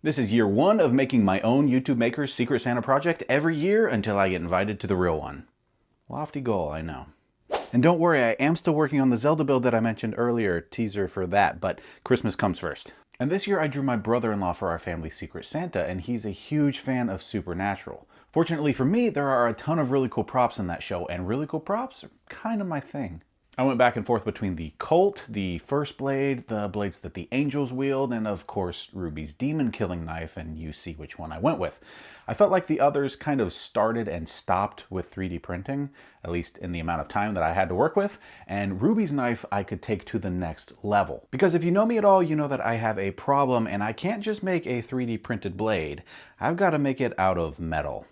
This is year one of making my own YouTube Maker's Secret Santa project every year until I get invited to the real one. Lofty goal, I know. And don't worry, I am still working on the Zelda build that I mentioned earlier, teaser for that, but Christmas comes first. And this year I drew my brother-in-law for our family's Secret Santa, and he's a huge fan of Supernatural. Fortunately for me, there are a ton of really cool props in that show, and really cool props are kind of my thing. I went back and forth between the Colt, the First Blade, the blades that the angels wield, and of course Ruby's demon killing knife, and you see which one I went with. I felt like the others kind of started and stopped with 3D printing, at least in the amount of time that I had to work with, and Ruby's knife I could take to the next level. Because if you know me at all, you know that I have a problem and I can't just make a 3D printed blade. I've got to make it out of metal.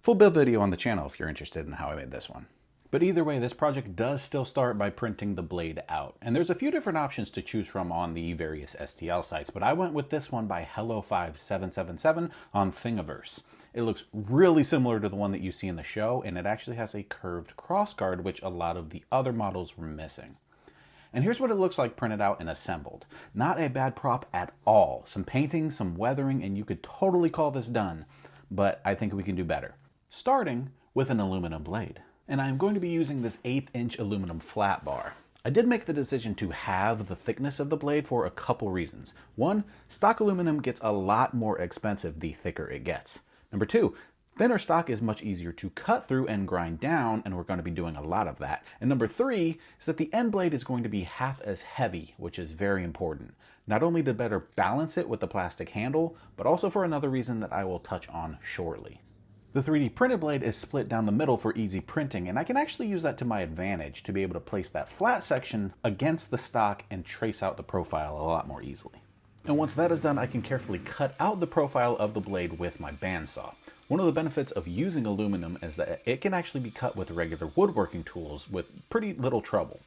Full build video on the channel if you're interested in how I made this one. But either way, this project does still start by printing the blade out. And there's a few different options to choose from on the various STL sites, but I went with this one by Hello5777 on Thingiverse. It looks really similar to the one that you see in the show, and it actually has a curved crossguard, which a lot of the other models were missing. And here's what it looks like printed out and assembled. Not a bad prop at all. Some painting, some weathering, and you could totally call this done, but I think we can do better. Starting with an aluminum blade. And I'm going to be using this 1/8" aluminum flat bar. I did make the decision to halve the thickness of the blade for a couple reasons. One, stock aluminum gets a lot more expensive the thicker it gets. Number two, thinner stock is much easier to cut through and grind down, and we're going to be doing a lot of that. And number three is that the end blade is going to be half as heavy, which is very important. Not only to better balance it with the plastic handle, but also for another reason that I will touch on shortly. The 3D printed blade is split down the middle for easy printing, and I can actually use that to my advantage to be able to place that flat section against the stock and trace out the profile a lot more easily. And once that is done, I can carefully cut out the profile of the blade with my bandsaw. One of the benefits of using aluminum is that it can actually be cut with regular woodworking tools with pretty little trouble.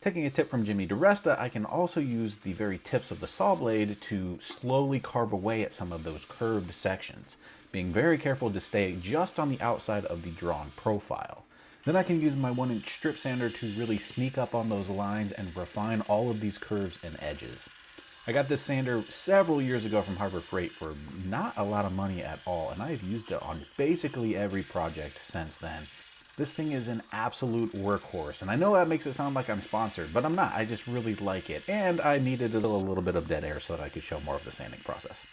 Taking a tip from Jimmy DiResta, I can also use the very tips of the saw blade to slowly carve away at some of those curved sections, being very careful to stay just on the outside of the drawn profile. Then I can use my 1" strip sander to really sneak up on those lines and refine all of these curves and edges. I got this sander several years ago from Harbor Freight for not a lot of money at all, and I've used it on basically every project since then. This thing is an absolute workhorse, and I know that makes it sound like I'm sponsored, but I'm not. I just really like it, and I needed a little bit of dead air so that I could show more of the sanding process.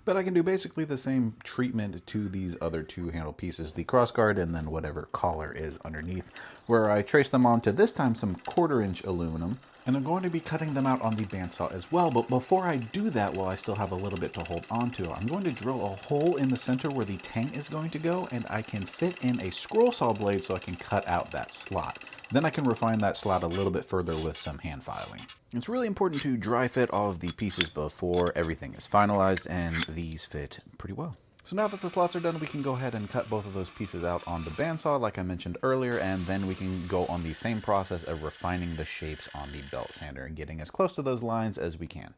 But I can do basically the same treatment to these other two handle pieces, the crossguard and then whatever collar is underneath, where I trace them onto this time some 1/4" aluminum, and I'm going to be cutting them out on the bandsaw as well. But before I do that, while I still have a little bit to hold on to, I'm going to drill a hole in the center where the tank is going to go, and I can fit in a scroll saw blade so I can cut out that slot. Then I can refine that slot a little bit further with some hand filing. It's really important to dry fit all of the pieces before everything is finalized, and these fit pretty well. So now that the slots are done, we can go ahead and cut both of those pieces out on the bandsaw like I mentioned earlier, and then we can go on the same process of refining the shapes on the belt sander and getting as close to those lines as we can.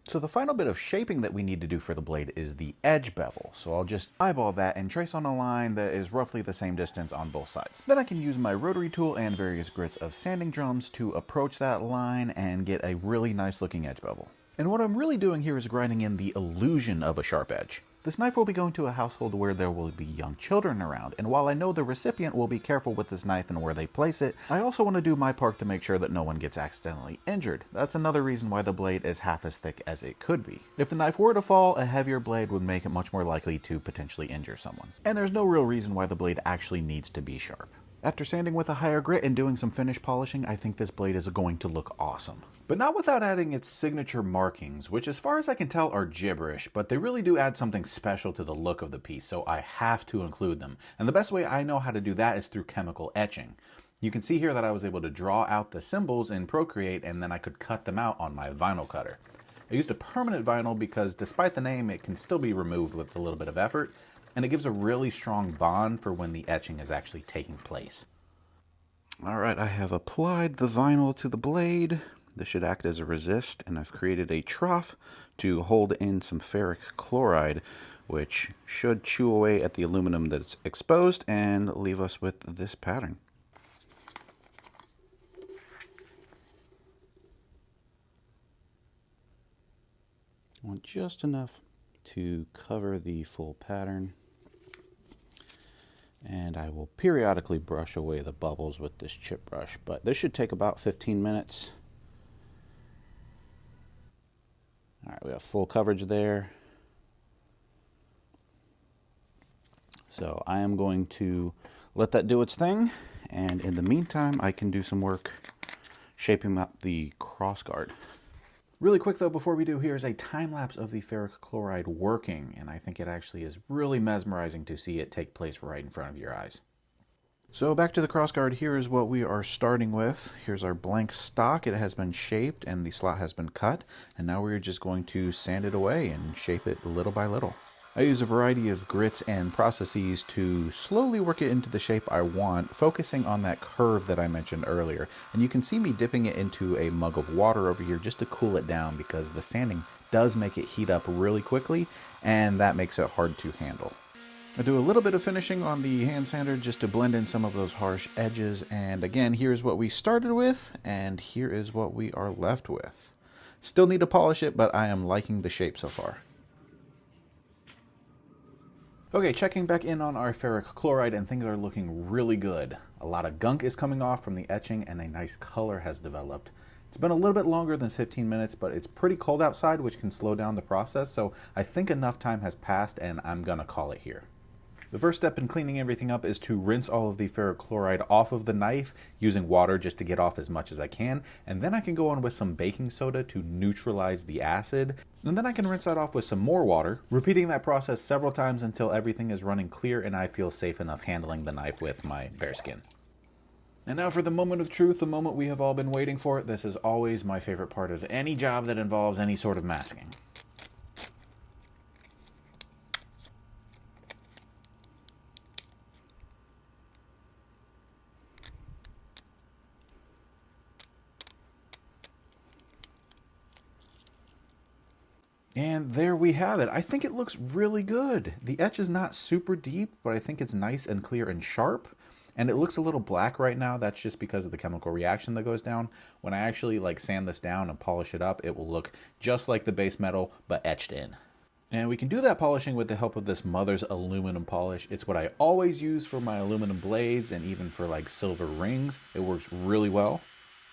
So the final bit of shaping that we need to do for the blade is the edge bevel. So I'll just eyeball that and trace on a line that is roughly the same distance on both sides. Then I can use my rotary tool and various grits of sanding drums to approach that line and get a really nice looking edge bevel. And what I'm really doing here is grinding in the illusion of a sharp edge. This knife will be going to a household where there will be young children around, and while I know the recipient will be careful with this knife and where they place it, I also want to do my part to make sure that no one gets accidentally injured. That's another reason why the blade is half as thick as it could be. If the knife were to fall, a heavier blade would make it much more likely to potentially injure someone. And there's no real reason why the blade actually needs to be sharp. After sanding with a higher grit and doing some finish polishing, I think this blade is going to look awesome. But not without adding its signature markings, which as far as I can tell are gibberish, but they really do add something special to the look of the piece, so I have to include them. And the best way I know how to do that is through chemical etching. You can see here that I was able to draw out the symbols in Procreate, and then I could cut them out on my vinyl cutter. I used a permanent vinyl because despite the name, it can still be removed with a little bit of effort, and it gives a really strong bond for when the etching is actually taking place. Alright, I have applied the vinyl to the blade. This should act as a resist, and I've created a trough to hold in some ferric chloride, which should chew away at the aluminum that's exposed and leave us with this pattern. I want just enough to cover the full pattern. And I will periodically brush away the bubbles with this chip brush, but this should take about 15 minutes. All right, we have full coverage there. So I am going to let that do its thing, and in the meantime, I can do some work shaping up the crossguard. Really quick though, before we do, here's a time lapse of the ferric chloride working, and I think it actually is really mesmerizing to see it take place right in front of your eyes. So back to the crossguard, here is what we are starting with. Here's our blank stock. It has been shaped and the slot has been cut, and now we're just going to sand it away and shape it little by little. I use a variety of grits and processes to slowly work it into the shape I want, focusing on that curve that I mentioned earlier. And you can see me dipping it into a mug of water over here just to cool it down, because the sanding does make it heat up really quickly, and that makes it hard to handle. I do a little bit of finishing on the hand sander just to blend in some of those harsh edges, and again, here's what we started with, and here is what we are left with. Still need to polish it, but I am liking the shape so far. Okay, checking back in on our ferric chloride, and things are looking really good. A lot of gunk is coming off from the etching and a nice color has developed. It's been a little bit longer than 15 minutes, but it's pretty cold outside, which can slow down the process, so I think enough time has passed and I'm gonna call it here. The first step in cleaning everything up is to rinse all of the ferric chloride off of the knife using water just to get off as much as I can, and then I can go on with some baking soda to neutralize the acid, and then I can rinse that off with some more water, repeating that process several times until everything is running clear and I feel safe enough handling the knife with my bare skin. And now for the moment of truth, the moment we have all been waiting for. This is always my favorite part of any job that involves any sort of masking. And there we have it. I think it looks really good. The etch is not super deep, but I think it's nice and clear and sharp. And it looks a little black right now. That's just because of the chemical reaction that goes down. When I actually sand this down and polish it up, it will look just like the base metal, but etched in. And we can do that polishing with the help of this Mother's aluminum polish. It's what I always use for my aluminum blades and even for silver rings. It works really well.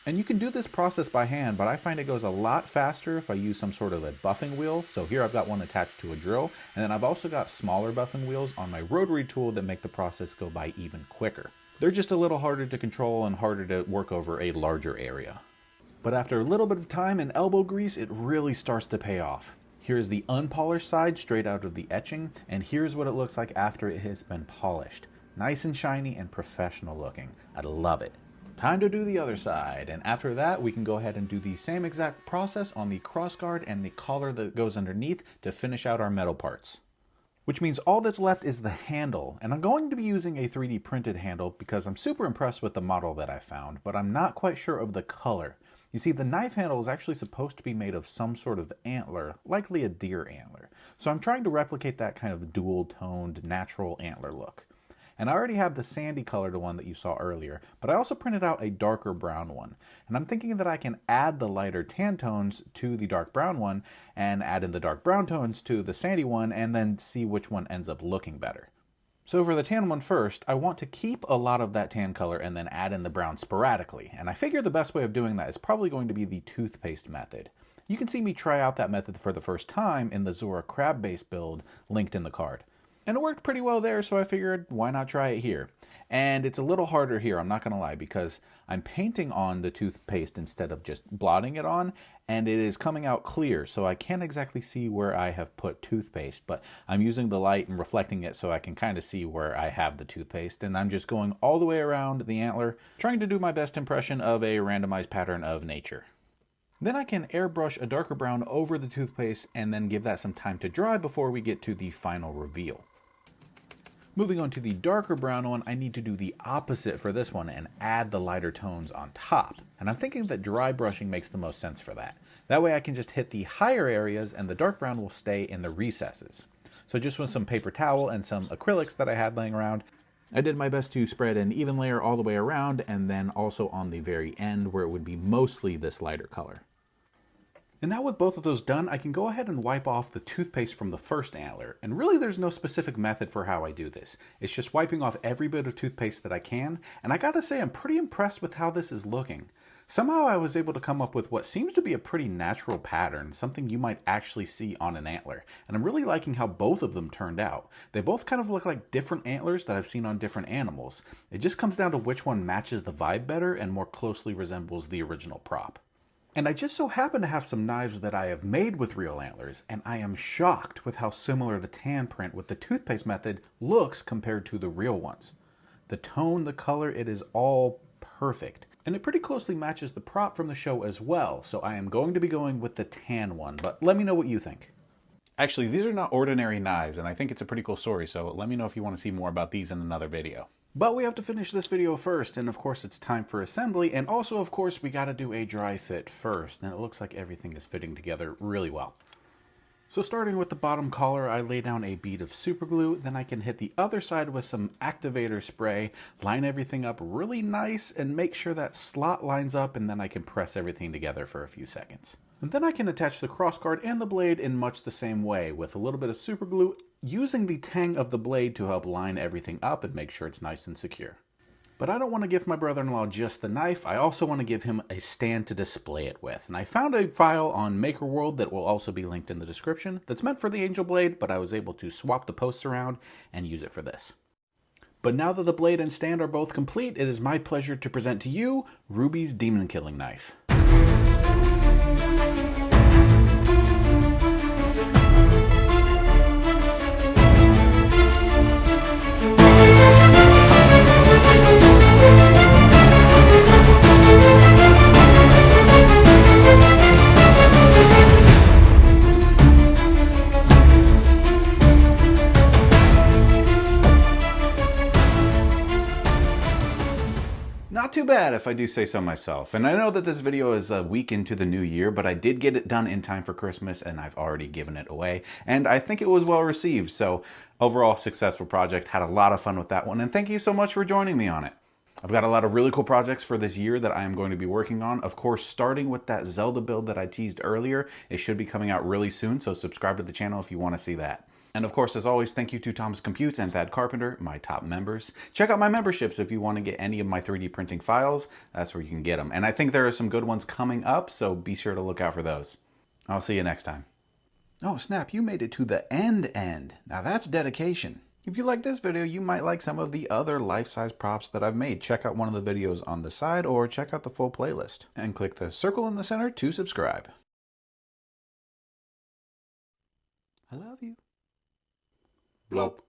And you can do this process by hand, but I find it goes a lot faster if I use some sort of a buffing wheel. So here I've got one attached to a drill, and then I've also got smaller buffing wheels on my rotary tool that make the process go by even quicker. They're just a little harder to control and harder to work over a larger area. But after a little bit of time and elbow grease, it really starts to pay off. Here's the unpolished side straight out of the etching, and here's what it looks like after it has been polished. Nice and shiny and professional looking. I love it. Time to do the other side, and after that we can go ahead and do the same exact process on the crossguard and the collar that goes underneath to finish out our metal parts. Which means all that's left is the handle, and I'm going to be using a 3D printed handle because I'm super impressed with the model that I found, but I'm not quite sure of the color. You see, the knife handle is actually supposed to be made of some sort of antler, likely a deer antler. So I'm trying to replicate that kind of dual-toned, natural antler look. And I already have the sandy colored one that you saw earlier, but I also printed out a darker brown one. And I'm thinking that I can add the lighter tan tones to the dark brown one, and add in the dark brown tones to the sandy one, and then see which one ends up looking better. So for the tan one first, I want to keep a lot of that tan color and then add in the brown sporadically. And I figure the best way of doing that is probably going to be the toothpaste method. You can see me try out that method for the first time in the Zora crab base build linked in the card. And it worked pretty well there, so I figured, why not try it here? And it's a little harder here, I'm not going to lie, because I'm painting on the toothpaste instead of just blotting it on, and it is coming out clear, so I can't exactly see where I have put toothpaste, but I'm using the light and reflecting it so I can kind of see where I have the toothpaste, and I'm just going all the way around the antler, trying to do my best impression of a randomized pattern of nature. Then I can airbrush a darker brown over the toothpaste and then give that some time to dry before we get to the final reveal. Moving on to the darker brown one, I need to do the opposite for this one and add the lighter tones on top. And I'm thinking that dry brushing makes the most sense for that. That way I can just hit the higher areas and the dark brown will stay in the recesses. So just with some paper towel and some acrylics that I had laying around, I did my best to spread an even layer all the way around, and then also on the very end where it would be mostly this lighter color. And now with both of those done, I can go ahead and wipe off the toothpaste from the first antler. And really there's no specific method for how I do this. It's just wiping off every bit of toothpaste that I can. And I gotta say, I'm pretty impressed with how this is looking. Somehow I was able to come up with what seems to be a pretty natural pattern, something you might actually see on an antler. And I'm really liking how both of them turned out. They both kind of look like different antlers that I've seen on different animals. It just comes down to which one matches the vibe better and more closely resembles the original prop. And I just so happen to have some knives that I have made with real antlers, and I am shocked with how similar the tan print with the toothpaste method looks compared to the real ones. The tone, the color, it is all perfect. And it pretty closely matches the prop from the show as well, so I am going to be going with the tan one, but let me know what you think. Actually, these are not ordinary knives, and I think it's a pretty cool story, so let me know if you want to see more about these in another video. But we have to finish this video first, and of course it's time for assembly, and also of course we gotta do a dry fit first, and it looks like everything is fitting together really well. So starting with the bottom collar, I lay down a bead of super glue, then I can hit the other side with some activator spray, line everything up really nice, and make sure that slot lines up, and then I can press everything together for a few seconds. And then I can attach the crossguard and the blade in much the same way, with a little bit of super glue, using the tang of the blade to help line everything up and make sure it's nice and secure. But I don't want to give my brother-in-law just the knife, I also want to give him a stand to display it with. And I found a file on MakerWorld that will also be linked in the description that's meant for the Angel Blade, but I was able to swap the posts around and use it for this. But now that the blade and stand are both complete, it is my pleasure to present to you Ruby's Demon Killing Knife. Not too bad if I do say so myself. And I know that this video is a week into the new year, but I did get it done in time for Christmas and I've already given it away. And I think it was well received. So overall successful project, had a lot of fun with that one. And thank you so much for joining me on it. I've got a lot of really cool projects for this year that I am going to be working on. Of course, starting with that Zelda build that I teased earlier, it should be coming out really soon. So subscribe to the channel if you want to see that. And of course, as always, thank you to Thomas Computes and Thad Carpenter, my top members. Check out my memberships if you want to get any of my 3D printing files. That's where you can get them. And I think there are some good ones coming up, so be sure to look out for those. I'll see you next time. Oh snap, you made it to the end. Now that's dedication. If you like this video, you might like some of the other life-size props that I've made. Check out one of the videos on the side or check out the full playlist. And click the circle in the center to subscribe. I love you. Blop.